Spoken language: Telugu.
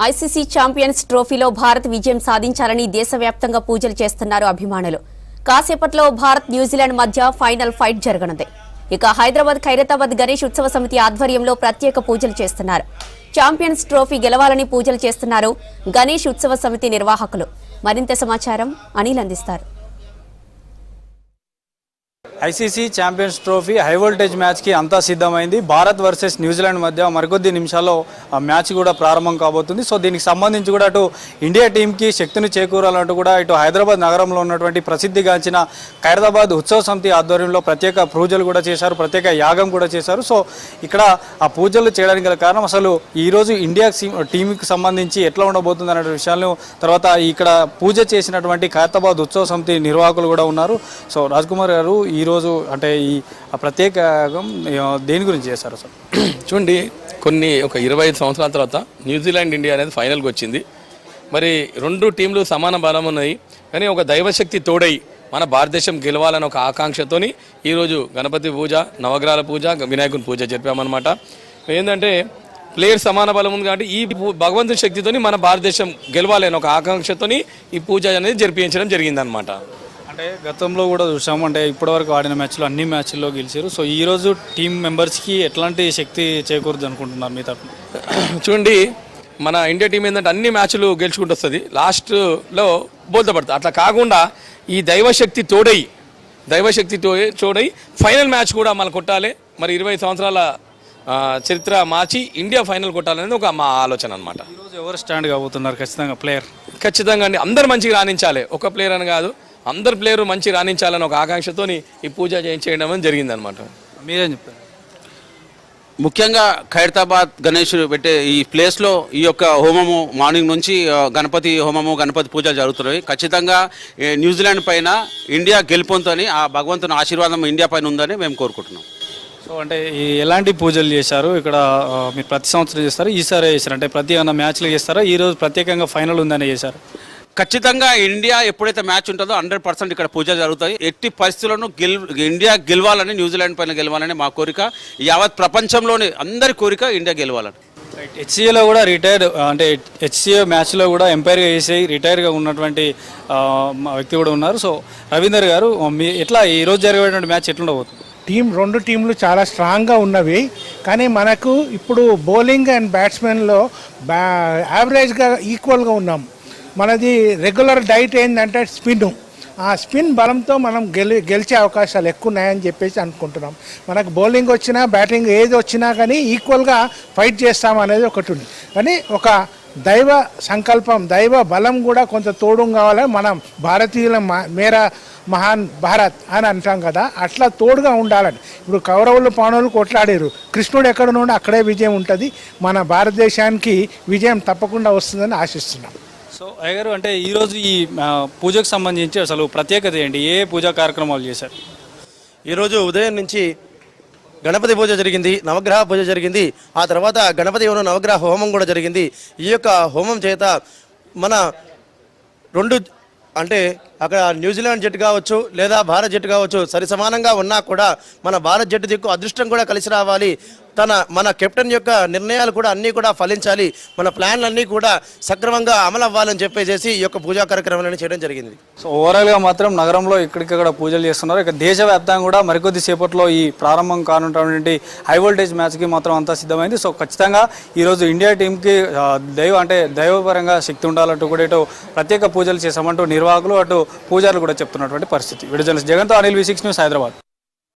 ఐసీసీ ఛాంపియన్స్ ట్రోఫీలో భారత్ విజయం సాధించాలని దేశవ్యాప్తంగా పూజలు చేస్తున్నారు అభిమానులు. కాసేపట్లో భారత్ న్యూజిలాండ్ మధ్య ఫైనల్ ఫైట్ జరగనుంది. ఇక హైదరాబాద్ ఖైరతాబాద్ గణేష్ ఉత్సవ సమితి ఆధ్వర్యంలో ప్రత్యేక పూజలు చేస్తున్నారు. ఛాంపియన్స్ ట్రోఫీ గెలవాలని పూజలు చేస్తున్నారు గణేష్ ఉత్సవ సమితి నిర్వాహకులు. మరింత సమాచారం అనిల్ అందిస్తారు. ICC champions trophy high voltage మ్యాచ్కి అంతా సిద్ధమైంది. భారత్ వర్సెస్ న్యూజిలాండ్ మధ్య మరికొద్ది నిమిషాల్లో ఆ మ్యాచ్ కూడా ప్రారంభం కాబోతుంది. సో దీనికి సంబంధించి కూడా అటు ఇండియా టీంకి శక్తిని చేకూరాలంటూ కూడా ఇటు హైదరాబాద్ నగరంలో ఉన్నటువంటి ప్రసిద్ధిగాంచిన ఖైరతాబాద్ ఉత్సవ సమితి ఆధ్వర్యంలో ప్రత్యేక పూజలు కూడా చేశారు, ప్రత్యేక యాగం కూడా చేశారు. సో ఇక్కడ ఆ పూజలు చేయడానికి గల కారణం అసలు ఈరోజు ఇండియా టీంకి సంబంధించి ఎట్లా ఉండబోతుంది అనే విషయాలను తర్వాత ఇక్కడ పూజ చేసినటువంటి ఖైరతాబాద్ ఉత్సవ సమితి నిర్వాహకులు కూడా ఉన్నారు. సో రాజ్ కుమార్ గారు, ఈరోజు అంటే ఈ ప్రత్యేక యాగం దేని గురించి చేశారు సార్? చూడండి, ఒక 25 సంవత్సరాల తర్వాత న్యూజిలాండ్ ఇండియా అనేది ఫైనల్కి వచ్చింది. మరి రెండు టీంలు సమాన బలం ఉన్నాయి, కానీ ఒక దైవశక్తి తోడై మన భారతదేశం గెలవాలని ఒక ఆకాంక్షతోని ఈరోజు గణపతి పూజ, నవగ్రహాల పూజ, వినాయకుని పూజ జరిపామన్నమాట. ఏంటంటే ప్లేయర్ సమాన బలం ఉంది కాబట్టి ఈ భగవంతుని శక్తితోని మన భారతదేశం గెలవాలని ఒక ఆకాంక్షతోని ఈ పూజ అనేది జరిపించడం జరిగిందనమాట. అంటే గతంలో కూడా చూసాము, అంటే ఇప్పటివరకు ఆడిన మ్యాచ్లో అన్ని మ్యాచ్ల్లో గెలిచారు. సో ఈరోజు టీం మెంబర్స్కి ఎట్లాంటి శక్తి చేకూరుద్ది అనుకుంటున్నారు మీ తరఫున? చూడండి, మన ఇండియా టీం ఏంటంటే అన్ని మ్యాచ్లు గెలుచుకుంటూ వస్తుంది, లాస్ట్లో బోల్తపడుతుంది. అట్లా కాకుండా ఈ దైవశక్తి తోడై ఫైనల్ మ్యాచ్ కూడా మనం కొట్టాలి. మరి 20 సంవత్సరాల చరిత్ర మార్చి ఇండియా ఫైనల్ కొట్టాలనేది ఒక మా ఆలోచన అనమాట. ఈరోజు ఎవరు స్టాండ్ కాబోతున్నారు? ఖచ్చితంగా అండి, అందరు మంచిగా రాణించాలి. ఒక ప్లేయర్ అని కాదు, అందరు ప్లేయర్ మంచి రాణించాలని ఒక ఆకాంక్షతో ఈ పూజ చేయడం జరిగిందనమాట. మీరేం చెప్తారు? ముఖ్యంగా ఖైరతాబాద్ గణేష్ పెట్టే ఈ ప్లేస్లో ఈ యొక్క హోమము మార్నింగ్ నుంచి గణపతి హోమము, గణపతి పూజలు జరుగుతున్నాయి. ఖచ్చితంగా న్యూజిలాండ్ పైన ఇండియా గెలుపొందని ఆ భగవంతుని ఆశీర్వాదం ఇండియా పైన ఉందని మేము కోరుకుంటున్నాం. సో అంటే ఎలాంటి పూజలు చేశారు ఇక్కడ? మీరు ప్రతి సంవత్సరం చేస్తారు, ఈసారి చేశారు? అంటే ప్రతి ఏమైనా మ్యాచ్లు చేస్తారా? ఈరోజు ప్రత్యేకంగా ఫైనల్ ఉందని చేశారు? ఖచ్చితంగా ఇండియా ఎప్పుడైతే మ్యాచ్ ఉంటుందో 100% ఇక్కడ పూజ జరుగుతాయి. ఎట్టి పరిస్థితుల్లోనూ ఇండియా గెలవాలని, న్యూజిలాండ్ పైన గెలవాలని మా కోరిక. యావత్ ప్రపంచంలోని అందరి కోరిక ఇండియా గెలవాలని. హెచ్సిఏలో కూడా రిటైర్డ్, అంటే హెచ్సిఏ మ్యాచ్లో కూడా ఎంపైర్గా చేసి రిటైర్గా ఉన్నటువంటి వ్యక్తి కూడా ఉన్నారు. సో రవీందర్ గారు, ఎట్లా ఈరోజు జరిగేటువంటి మ్యాచ్ ఎట్లుండబోతుంది? రెండు టీంలు చాలా స్ట్రాంగ్గా ఉన్నవి, కానీ మనకు ఇప్పుడు బౌలింగ్ అండ్ బ్యాట్స్మెన్లో యావరేజ్గా ఈక్వల్గా ఉన్నాం. మనది రెగ్యులర్ డైట్ ఏంటంటే స్పిన్. ఆ స్పిన్ బలంతో మనం గెలిచే అవకాశాలు ఎక్కువ ఉన్నాయని చెప్పేసి అనుకుంటున్నాం. మనకు బౌలింగ్ వచ్చినా బ్యాటింగ్ ఏది వచ్చినా కానీ ఈక్వల్గా ఫైట్ చేస్తామనేది ఒకటి ఉంది. కానీ ఒక దైవ సంకల్పం, దైవ బలం కూడా కొంత తోడు కావాలని మనం భారతీయుల మేరా మహాన్ భారత్ అని అంటాం కదా, అట్లా తోడుగా ఉండాలని. ఇప్పుడు కౌరవులు పాండవులు కొట్లాడారు, కృష్ణుడు ఎక్కడ నుండి అక్కడే విజయం ఉంటుంది. మన భారతదేశానికి విజయం తప్పకుండా వస్తుందని ఆశిస్తున్నాం. సో అయ్యగారు, అంటే ఈరోజు ఈ పూజకు సంబంధించి అసలు ప్రత్యేకత ఏంటి? ఏ పూజా కార్యక్రమాలు చేశారు? ఈరోజు ఉదయం నుంచి గణపతి పూజ జరిగింది, నవగ్రహ పూజ జరిగింది, ఆ తర్వాత గణపతి నవగ్రహ హోమం కూడా జరిగింది. ఈ యొక్క హోమం చేత మన రెండు అంటే అక్కడ న్యూజిలాండ్ జట్టు కావచ్చు లేదా భారత్ జట్టు కావచ్చు సరి సమానంగా ఉన్నా కూడా మన భారత్ జట్టు దిక్కు అదృష్టం కూడా కలిసి రావాలి. మన కెప్టెన్ యొక్క నిర్ణయాలు కూడా అన్నీ కూడా ఫలించాలి, మన ప్లాన్లు అన్నీ కూడా సక్రమంగా అమలు అవ్వాలని చెప్పేసి ఈ యొక్క పూజా కార్యక్రమాలను చేయడం జరిగింది. సో ఓవరాల్గా మాత్రం నగరంలో ఇక్కడిక్కడ పూజలు చేస్తున్నారు. ఇక దేశవ్యాప్తంగా కూడా మరికొద్ది సేపట్లో ఈ ప్రారంభం కానున్నటువంటి హై వోల్టేజ్ మ్యాచ్కి మాత్రం అంతా సిద్ధమైంది. సో ఖచ్చితంగా ఈరోజు ఇండియా టీంకి దైవపరంగా శక్తి ఉండాలంటూ కూడా ఇటు ప్రత్యేక పూజలు చేశామంటూ నిర్వాహకులు, అటు పూజారులు కూడా చెప్తున్నటువంటి పరిస్థితి. వీడియో జర్నలిస్ట్ జగన్తో అనిల్, V6 న్యూస్, హైదరాబాద్.